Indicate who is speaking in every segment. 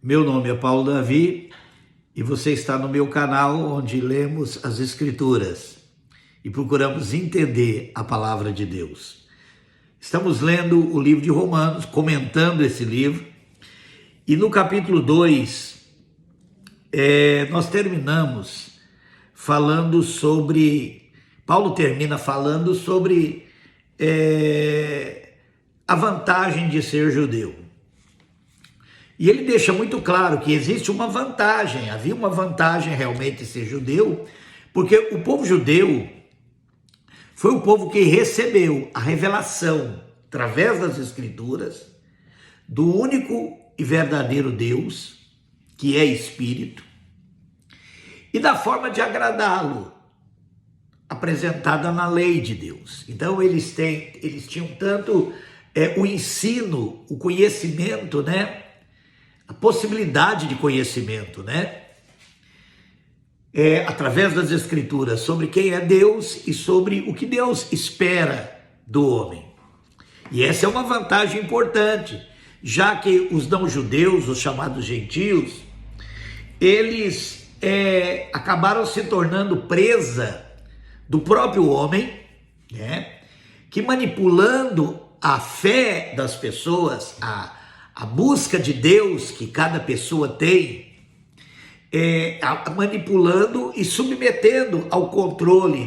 Speaker 1: Meu nome é Paulo Davi e você está no meu canal onde lemos as Escrituras e procuramos entender a palavra de Deus. Estamos lendo o livro de Romanos, comentando esse livro, e no capítulo 2 nós terminamos falando sobre, Paulo termina falando sobre a vantagem de ser judeu. E ele deixa muito claro que existe uma vantagem, havia uma vantagem realmente ser judeu, porque o povo judeu foi o povo que recebeu a revelação, através das Escrituras, do único e verdadeiro Deus, que é Espírito, e da forma de agradá-lo, apresentada na lei de Deus. Então eles tinham tanto o ensino, o conhecimento, a possibilidade de conhecimento, através das Escrituras, sobre quem é Deus e sobre o que Deus espera do homem. E essa é uma vantagem importante, já que os não-judeus, os chamados gentios, eles acabaram se tornando presa do próprio homem, que manipulando a fé das pessoas, a busca de Deus que cada pessoa tem, manipulando e submetendo ao controle,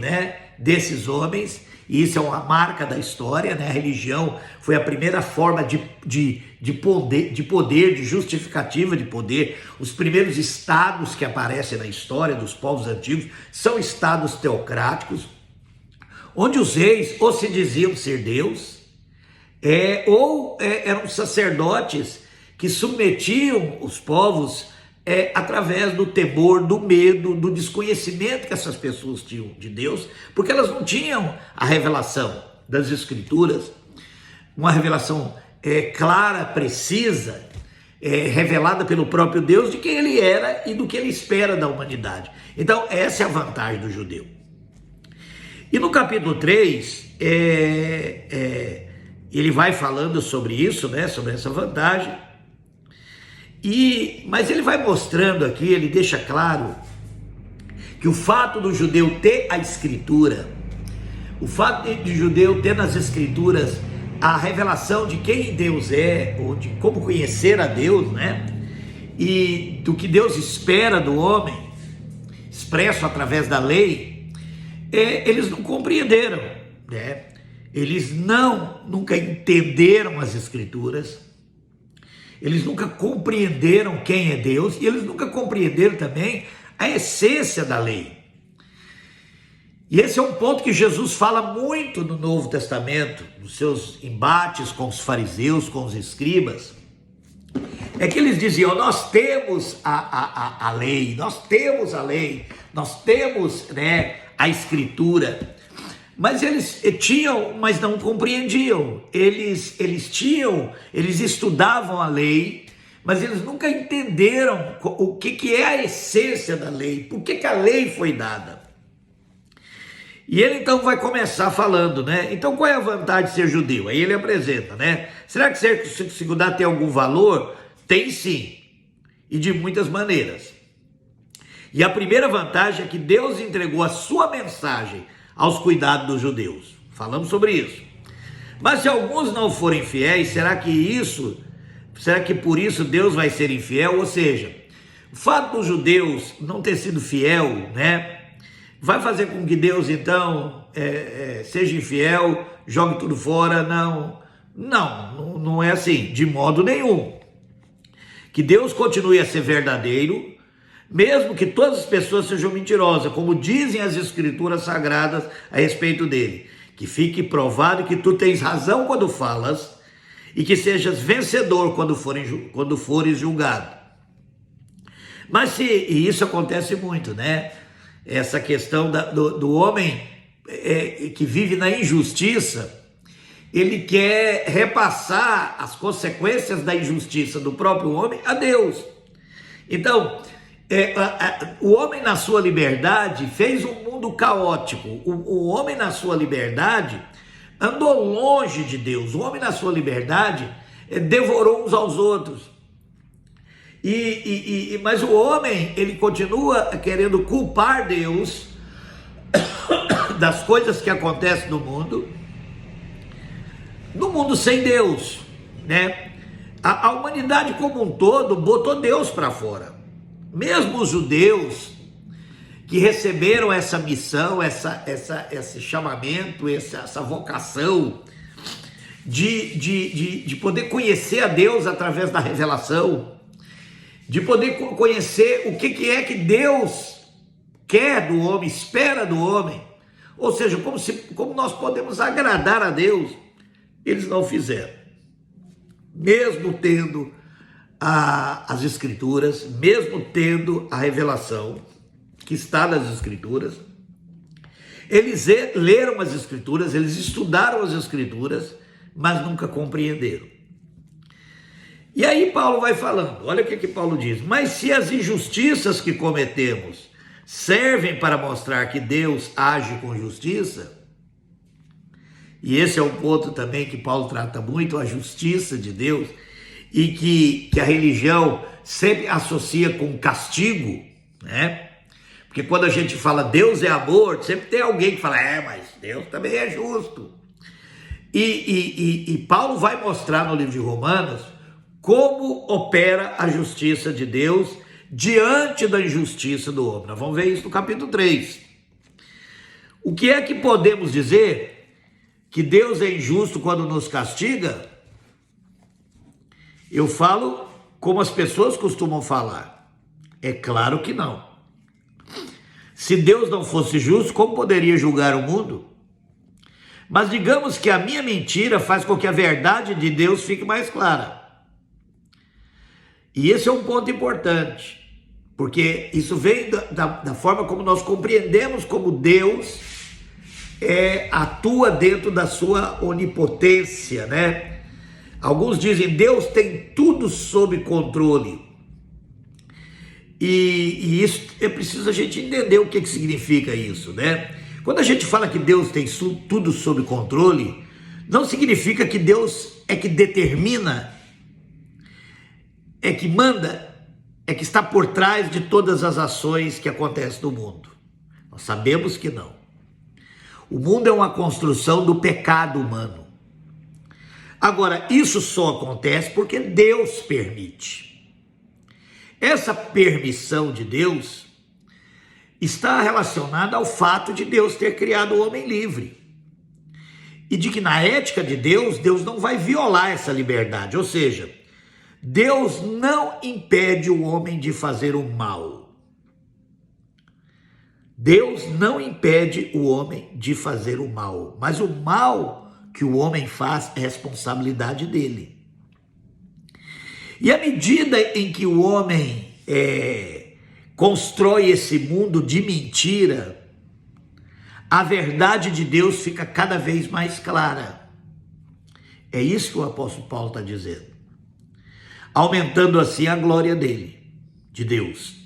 Speaker 1: desses homens. E isso é uma marca da história, A religião foi a primeira forma de poder, de justificativa de poder. Os primeiros estados que aparecem na história dos povos antigos são estados teocráticos, onde os reis ou se diziam ser Deus, ou eram sacerdotes que submetiam os povos através do temor, do medo, do desconhecimento que essas pessoas tinham de Deus, porque elas não tinham a revelação das Escrituras, uma revelação clara, precisa, revelada pelo próprio Deus de quem ele era e do que ele espera da humanidade. Então essa é a vantagem do judeu. E no capítulo 3, ele vai falando sobre isso, sobre essa vantagem, mas ele vai mostrando aqui, ele deixa claro que o fato do judeu ter a Escritura, o fato de judeu ter nas Escrituras a revelação de quem Deus é, ou de como conhecer a Deus, e do que Deus espera do homem, expresso através da lei, eles não compreenderam, Eles nunca entenderam as Escrituras, eles nunca compreenderam quem é Deus, e eles nunca compreenderam também a essência da lei. E esse é um ponto que Jesus fala muito no Novo Testamento, nos seus embates com os fariseus, com os escribas, é que eles diziam: nós temos a lei, nós temos a lei, nós temos a Escritura. Mas eles tinham, mas não compreendiam. Eles estudavam a lei, mas eles nunca entenderam o que é a essência da lei, por que a lei foi dada. E ele então vai começar falando, Então qual é a vantagem de ser judeu? Aí ele apresenta, Será que ser circuncidado tem algum valor? Tem sim, e de muitas maneiras. E a primeira vantagem é que Deus entregou a sua mensagem aos cuidados dos judeus. Falamos sobre isso. Mas se alguns não forem fiéis, será que por isso Deus vai ser infiel? Ou seja, o fato dos judeus não ter sido fiel, vai fazer com que Deus então seja infiel, jogue tudo fora? Não é assim, de modo nenhum. Que Deus continue a ser verdadeiro, mesmo que todas as pessoas sejam mentirosas, como dizem as Escrituras sagradas a respeito dele. Que fique provado que tu tens razão quando falas, e que sejas vencedor quando fores julgado. E isso acontece muito, Essa questão do homem que vive na injustiça, ele quer repassar as consequências da injustiça do próprio homem a Deus. Então, o homem na sua liberdade fez um mundo caótico. O homem na sua liberdade andou longe de Deus. O homem na sua liberdade devorou uns aos outros. Mas o homem, ele continua querendo culpar Deus das coisas que acontecem no mundo sem Deus, né? A humanidade como um todo botou Deus para fora. Mesmo os judeus que receberam essa missão, esse chamamento, essa vocação de poder conhecer a Deus através da revelação, de poder conhecer o que é que Deus quer do homem, espera do homem, ou seja, como nós podemos agradar a Deus, eles não fizeram. Mesmo tendo as Escrituras, mesmo tendo a revelação que está nas Escrituras, eles leram as Escrituras, eles estudaram as Escrituras, mas nunca compreenderam. E aí Paulo vai falando, olha o que Paulo diz: mas se as injustiças que cometemos servem para mostrar que Deus age com justiça, e esse é um ponto também que Paulo trata muito, a justiça de Deus, e que a religião sempre associa com castigo, né? Porque quando a gente fala Deus é amor, sempre tem alguém que fala, mas Deus também é justo. E Paulo vai mostrar no livro de Romanos como opera a justiça de Deus diante da injustiça do homem. Nós vamos ver isso no capítulo 3. O que é que podemos dizer? Que Deus é injusto quando nos castiga? Eu falo como as pessoas costumam falar. É claro que não. Se Deus não fosse justo, como poderia julgar o mundo? Mas digamos que a minha mentira faz com que a verdade de Deus fique mais clara. E esse é um ponto importante, porque isso vem da forma como nós compreendemos como Deus atua dentro da sua onipotência, né? Alguns dizem Deus tem tudo sob controle. E isso é preciso a gente entender o que significa isso, né? Quando a gente fala que Deus tem tudo sob controle, não significa que Deus é que determina, é que manda, é que está por trás de todas as ações que acontecem no mundo. Nós sabemos que não. O mundo é uma construção do pecado humano. Agora, isso só acontece porque Deus permite. Essa permissão de Deus está relacionada ao fato de Deus ter criado o homem livre. E de que na ética de Deus, Deus não vai violar essa liberdade. Ou seja, Deus não impede o homem de fazer o mal. Deus não impede o homem de fazer o mal, mas o mal que o homem faz é responsabilidade dele. E à medida em que o homem constrói esse mundo de mentira, a verdade de Deus fica cada vez mais clara. É isso que o apóstolo Paulo está dizendo. Aumentando assim a glória dele, de Deus.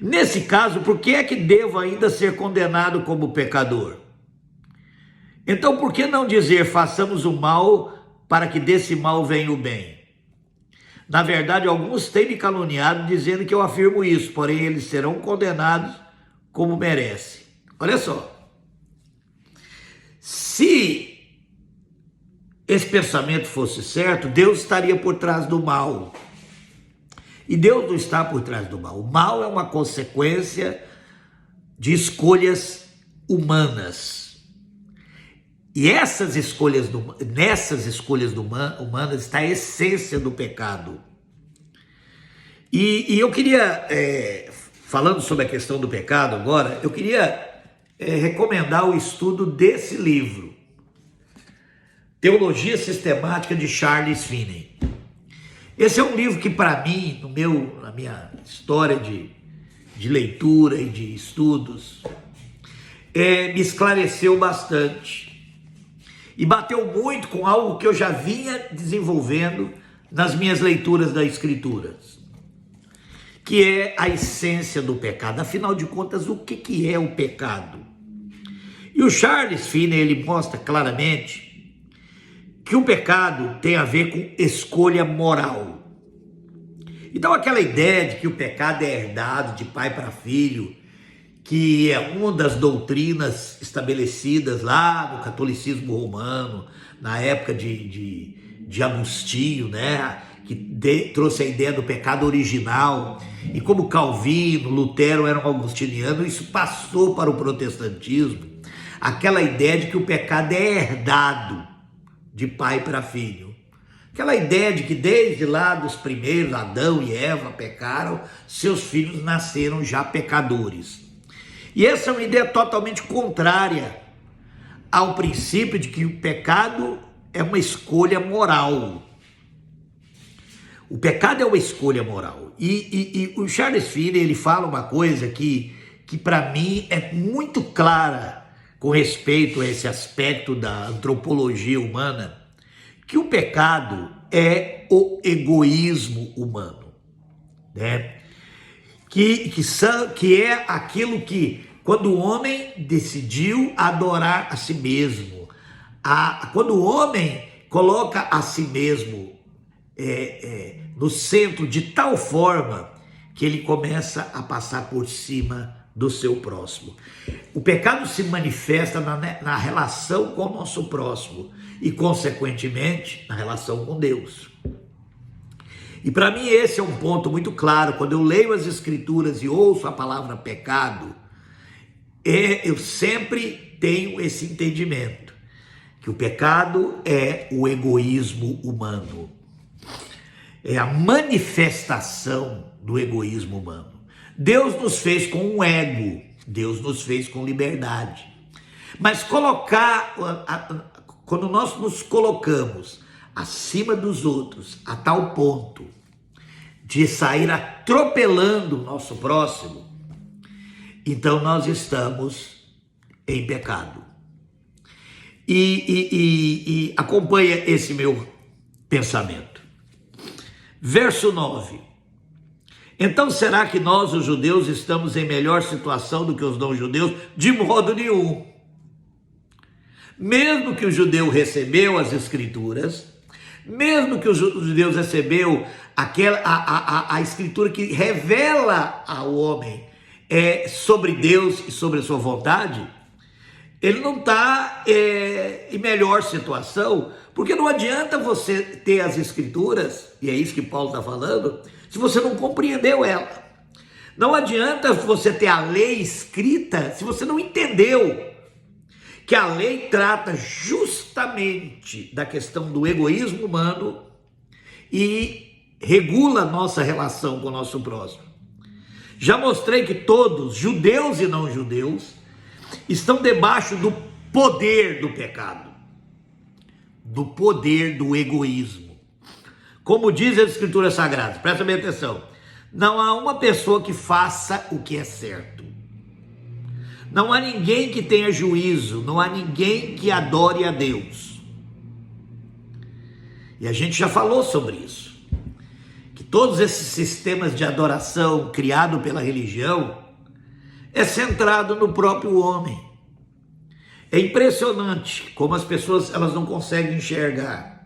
Speaker 1: Nesse caso, por que é que devo ainda ser condenado como pecador? Então, por que não dizer façamos o mal para que desse mal venha o bem? Na verdade, alguns têm me caluniado dizendo que eu afirmo isso, porém eles serão condenados como merecem. Olha só, se esse pensamento fosse certo, Deus estaria por trás do mal. E Deus não está por trás do mal. O mal é uma consequência de escolhas humanas. E nessas escolhas humanas está a essência do pecado. E eu queria, falando sobre a questão do pecado agora, eu queria recomendar o estudo desse livro, Teologia Sistemática de Charles Finney. Esse é um livro que para mim, na minha história de leitura e de estudos, me esclareceu bastante. E bateu muito com algo que eu já vinha desenvolvendo nas minhas leituras das Escrituras, que é a essência do pecado. Afinal de contas, o que é o pecado? E o Charles Finney, ele mostra claramente que o pecado tem a ver com escolha moral. Então aquela ideia de que o pecado é herdado de pai para filho, que é uma das doutrinas estabelecidas lá no catolicismo romano, na época de Agostinho, né? Que trouxe a ideia do pecado original, e como Calvino, Lutero eram agostinianos, isso passou para o protestantismo, aquela ideia de que o pecado é herdado de pai para filho. Aquela ideia de que desde lá dos primeiros, Adão e Eva pecaram, seus filhos nasceram já pecadores. E essa é uma ideia totalmente contrária ao princípio de que o pecado é uma escolha moral. O pecado é uma escolha moral. E o Charles Finney, ele fala uma coisa que para mim é muito clara com respeito a esse aspecto da antropologia humana, que o pecado é o egoísmo humano, né? Que é aquilo que, quando o homem decidiu adorar a si mesmo, quando o homem coloca a si mesmo no centro de tal forma que ele começa a passar por cima do seu próximo. O pecado se manifesta na relação com o nosso próximo e, consequentemente, na relação com Deus. E para mim esse é um ponto muito claro. Quando eu leio as Escrituras e ouço a palavra pecado, eu sempre tenho esse entendimento, que o pecado é o egoísmo humano. É a manifestação do egoísmo humano. Deus nos fez com um ego, Deus nos fez com liberdade. Mas quando nós nos colocamos acima dos outros, a tal ponto de sair atropelando o nosso próximo, então nós estamos em pecado. E acompanha esse meu pensamento. Verso 9. Então será que nós, os judeus, estamos em melhor situação do que os não-judeus? De modo nenhum. Mesmo que o judeu recebeu as Escrituras, mesmo que o judeu recebeu a Escritura que revela ao homem sobre Deus e sobre a sua vontade, ele não está em melhor situação, porque não adianta você ter as Escrituras, e é isso que Paulo está falando, se você não compreendeu ela. Não adianta você ter a lei escrita se você não entendeu que a lei trata justamente da questão do egoísmo humano e regula a nossa relação com o nosso próximo. Já mostrei que todos, judeus e não judeus, estão debaixo do poder do pecado, do poder do egoísmo. Como diz as Escrituras Sagradas, presta bem atenção, não há uma pessoa que faça o que é certo. Não há ninguém que tenha juízo, não há ninguém que adore a Deus. E a gente já falou sobre isso, que todos esses sistemas de adoração criados pela religião é centrado no próprio homem. É impressionante como as pessoas elas não conseguem enxergar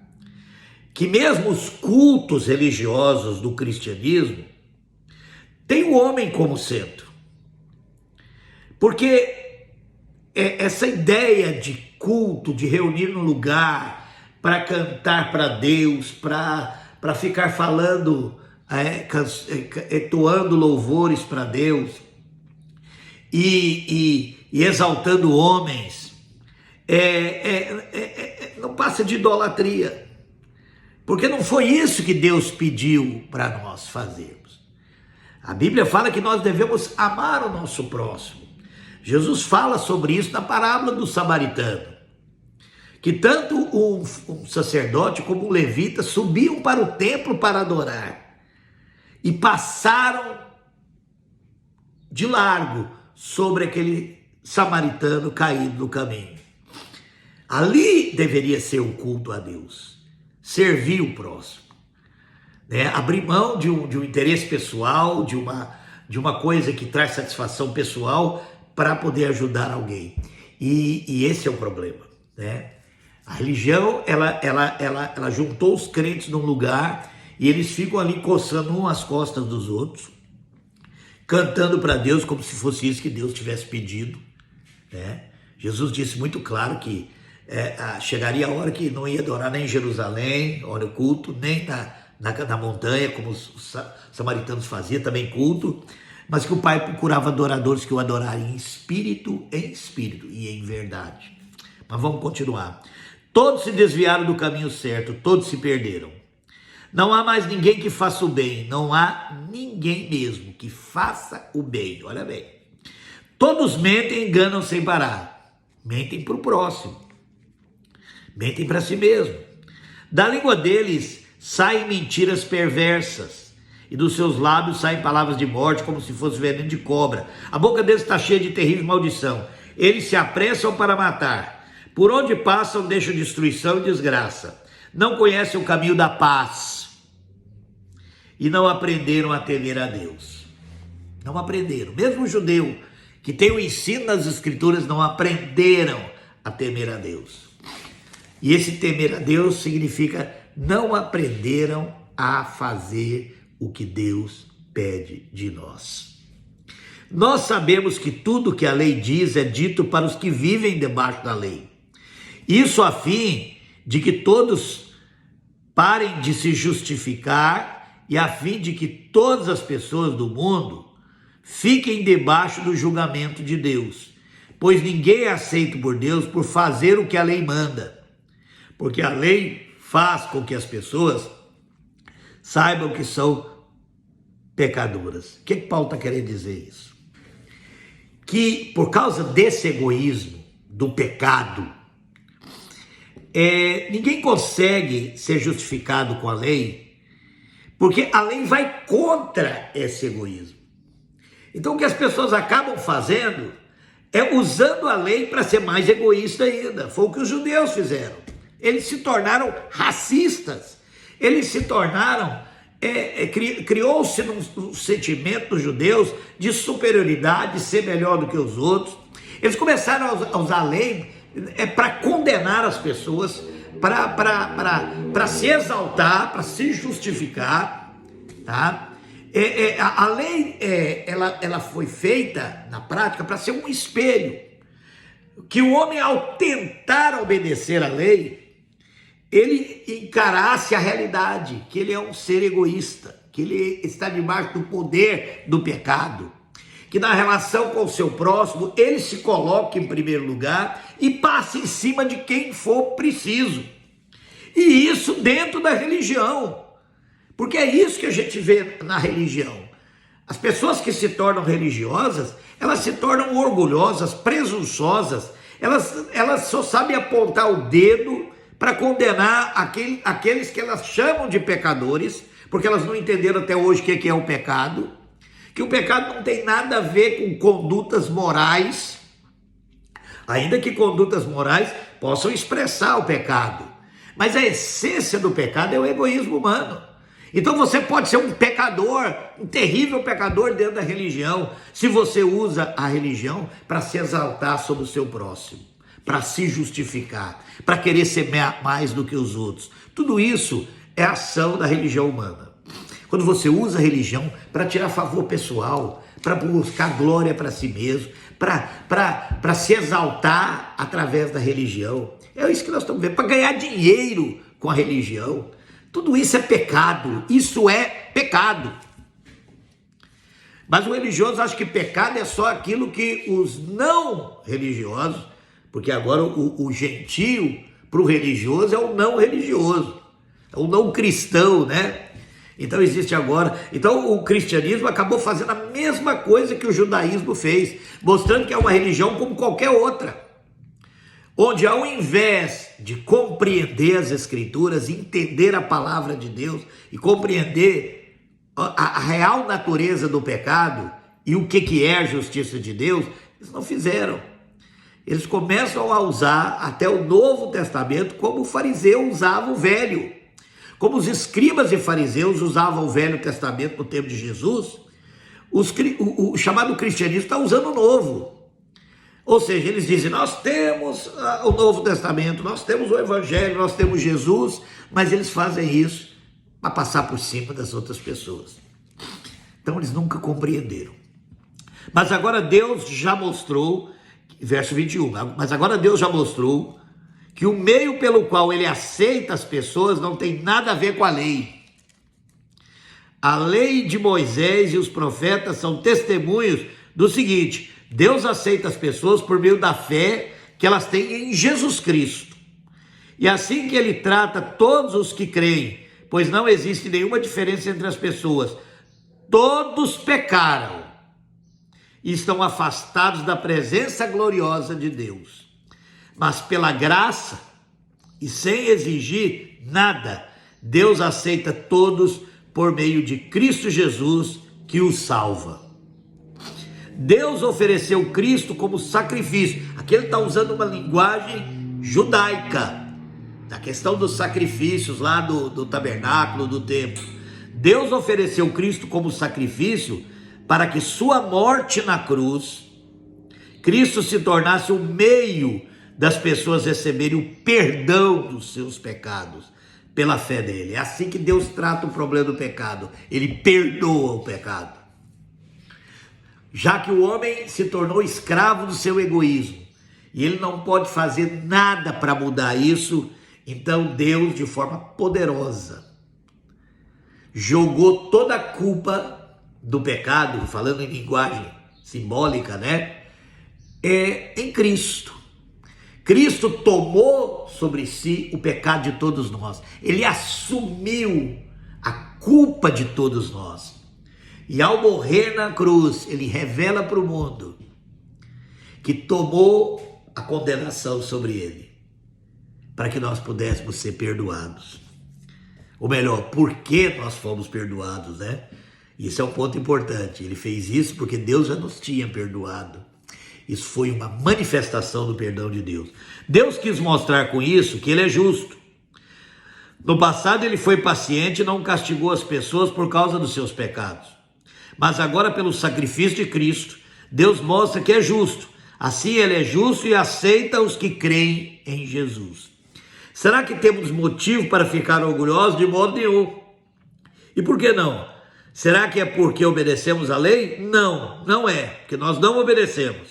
Speaker 1: que mesmo os cultos religiosos do cristianismo têm o homem como centro. Porque essa ideia de culto, de reunir num lugar para cantar para Deus, para ficar falando, entoando louvores para Deus e exaltando homens, não passa de idolatria. Porque não foi isso que Deus pediu para nós fazermos. A Bíblia fala que nós devemos amar o nosso próximo. Jesus fala sobre isso na parábola do samaritano, que tanto um sacerdote como um levita subiam para o templo para adorar e passaram de largo sobre aquele samaritano caído no caminho. Ali deveria ser o culto a Deus, servir o próximo, né? Abrir mão de um interesse pessoal, de uma coisa que traz satisfação pessoal para poder ajudar alguém. E esse é o problema, né? A religião, ela juntou os crentes num lugar e eles ficam ali coçando um as costas dos outros, cantando para Deus como se fosse isso que Deus tivesse pedido, né? Jesus disse muito claro que chegaria a hora que não ia adorar nem em Jerusalém, hora culto, nem na montanha, como os samaritanos faziam, também culto, mas que o Pai procurava adoradores que o adorariam em espírito e em verdade. Mas vamos continuar. Todos se desviaram do caminho certo, todos se perderam. Não há mais ninguém que faça o bem, não há ninguém mesmo que faça o bem, olha bem. Todos mentem e enganam sem parar, mentem para o próximo, mentem para si mesmo. Da língua deles saem mentiras perversas, e dos seus lábios saem palavras de morte, como se fosse veneno de cobra. A boca deles está cheia de terrível maldição, eles se apressam para matar. Por onde passam deixam destruição e desgraça. Não conhecem o caminho da paz e não aprenderam a temer a Deus. Não aprenderam. Mesmo o judeu que tem o ensino das escrituras não aprenderam a temer a Deus. E esse temer a Deus significa não aprenderam a fazer o que Deus pede de nós. Nós sabemos que tudo que a lei diz é dito para os que vivem debaixo da lei. Isso a fim de que todos parem de se justificar e a fim de que todas as pessoas do mundo fiquem debaixo do julgamento de Deus. Pois ninguém é aceito por Deus por fazer o que a lei manda. Porque a lei faz com que as pessoas saibam que são pecadoras. O que Paulo está querendo dizer isso? Que por causa desse egoísmo, do pecado, ninguém consegue ser justificado com a lei, porque a lei vai contra esse egoísmo. Então o que as pessoas acabam fazendo é usando a lei para ser mais egoísta ainda. Foi o que os judeus fizeram. Eles se tornaram racistas, eles se tornaram, criou-se um sentimento dos judeus de superioridade, de ser melhor do que os outros. Eles começaram a usar a lei para condenar as pessoas, para se exaltar, para se justificar, tá? A lei, ela foi feita na prática para ser um espelho, que o homem, ao tentar obedecer a lei, ele encarasse a realidade, que ele é um ser egoísta, que ele está debaixo do poder do pecado, que na relação com o seu próximo, ele se coloque em primeiro lugar e passe em cima de quem for preciso. E isso dentro da religião, porque é isso que a gente vê na religião. As pessoas que se tornam religiosas, elas se tornam orgulhosas, presunçosas, elas só sabem apontar o dedo para condenar aqueles que elas chamam de pecadores, porque elas não entenderam até hoje o que é o pecado, que o pecado não tem nada a ver com condutas morais, ainda que condutas morais possam expressar o pecado, mas a essência do pecado é o egoísmo humano. Então você pode ser um pecador, um terrível pecador dentro da religião, se você usa a religião para se exaltar sobre o seu próximo, para se justificar, para querer ser mais do que os outros. Tudo isso é ação da religião humana. Quando você usa a religião para tirar favor pessoal, para buscar glória para si mesmo, para se exaltar através da religião, é isso que nós estamos vendo, para ganhar dinheiro com a religião. Tudo isso é pecado, isso é pecado. Mas o religioso acha que pecado é só aquilo que os não religiosos, porque agora o gentio para o religioso é o não religioso, é o não cristão, né? Então existe agora, então o cristianismo acabou fazendo a mesma coisa que o judaísmo fez, mostrando que é uma religião como qualquer outra, onde ao invés de compreender as escrituras, entender a palavra de Deus e compreender a real natureza do pecado e o que é a justiça de Deus, eles não fizeram. Eles começam a usar até o Novo Testamento como o fariseu usava o Velho. Como os escribas e fariseus usavam o Velho Testamento no tempo de Jesus, o chamado cristianismo está usando o Novo. Ou seja, eles dizem, nós temos o Novo Testamento, nós temos o Evangelho, nós temos Jesus, mas eles fazem isso para passar por cima das outras pessoas. Então eles nunca compreenderam. Mas agora Deus já mostrou, verso 21, mas agora Deus já mostrou que o meio pelo qual ele aceita as pessoas não tem nada a ver com a lei. A lei de Moisés e os profetas são testemunhos do seguinte: Deus aceita as pessoas por meio da fé que elas têm em Jesus Cristo. E assim que ele trata todos os que creem, pois não existe nenhuma diferença entre as pessoas. Todos pecaram e estão afastados da presença gloriosa de Deus. Mas pela graça e sem exigir nada, Deus aceita todos por meio de Cristo Jesus, que os salva. Deus ofereceu Cristo como sacrifício. Aqui ele está usando uma linguagem judaica, da questão dos sacrifícios lá do tabernáculo, do templo. Deus ofereceu Cristo como sacrifício para que sua morte na cruz, Cristo se tornasse o meio das pessoas receberem o perdão dos seus pecados pela fé dele. É assim que Deus trata o problema do pecado. Ele perdoa o pecado. Já que o homem se tornou escravo do seu egoísmo e ele não pode fazer nada para mudar isso, então Deus, de forma poderosa, jogou toda a culpa do pecado, falando em linguagem simbólica, né? Em Cristo. Cristo tomou sobre si o pecado de todos nós. Ele assumiu a culpa de todos nós. E ao morrer na cruz, ele revela para o mundo que tomou a condenação sobre ele, para que nós pudéssemos ser perdoados. Ou melhor, por que nós fomos perdoados, né? Isso é um ponto importante. Ele fez isso porque Deus já nos tinha perdoado. Isso foi uma manifestação do perdão de Deus. Deus quis mostrar com isso que ele é justo. No passado ele foi paciente e não castigou as pessoas por causa dos seus pecados. Mas agora, pelo sacrifício de Cristo, Deus mostra que é justo. Assim ele é justo e aceita os que creem em Jesus. Será que temos motivo para ficar orgulhosos? De modo nenhum. E por que não? Será que é porque obedecemos a lei? Não, não é, porque nós não obedecemos.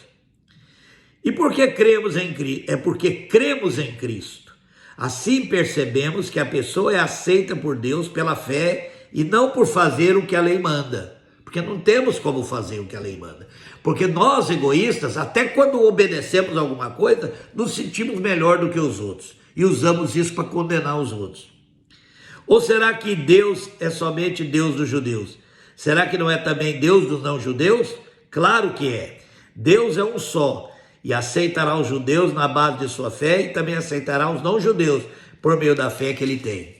Speaker 1: E por que cremos em Cristo? É porque cremos em Cristo. Assim percebemos que a pessoa é aceita por Deus pela fé e não por fazer o que a lei manda. Porque não temos como fazer o que a lei manda. Porque nós, egoístas, até quando obedecemos alguma coisa, nos sentimos melhor do que os outros. E usamos isso para condenar os outros. Ou será que Deus é somente Deus dos judeus? Será que não é também Deus dos não-judeus? Claro que é. Deus é um só e aceitará os judeus na base de sua fé e também aceitará os não-judeus por meio da fé que ele tem.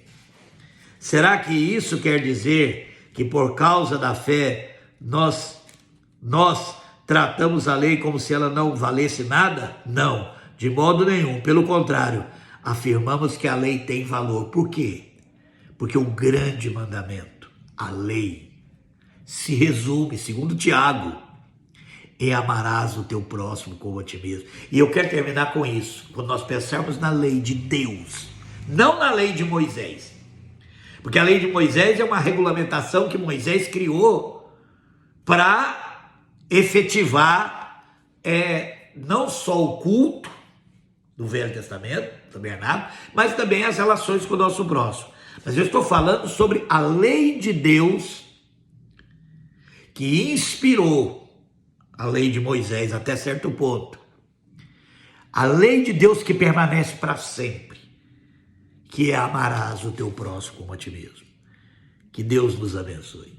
Speaker 1: Será que isso quer dizer que por causa da fé nós tratamos a lei como se ela não valesse nada? Não, de modo nenhum. Pelo contrário, afirmamos que a lei tem valor. Por quê? Porque o grande mandamento, a lei, se resume, segundo Tiago, em amarás o teu próximo como a ti mesmo. E eu quero terminar com isso. Quando nós pensarmos na lei de Deus, não na lei de Moisés. Porque a lei de Moisés é uma regulamentação que Moisés criou para efetivar não só o culto do Velho Testamento, tabernáculo, mas também as relações com o nosso próximo. Mas eu estou falando sobre a lei de Deus que inspirou a lei de Moisés até certo ponto. A lei de Deus que permanece para sempre, que é amarás o teu próximo como a ti mesmo. Que Deus nos abençoe.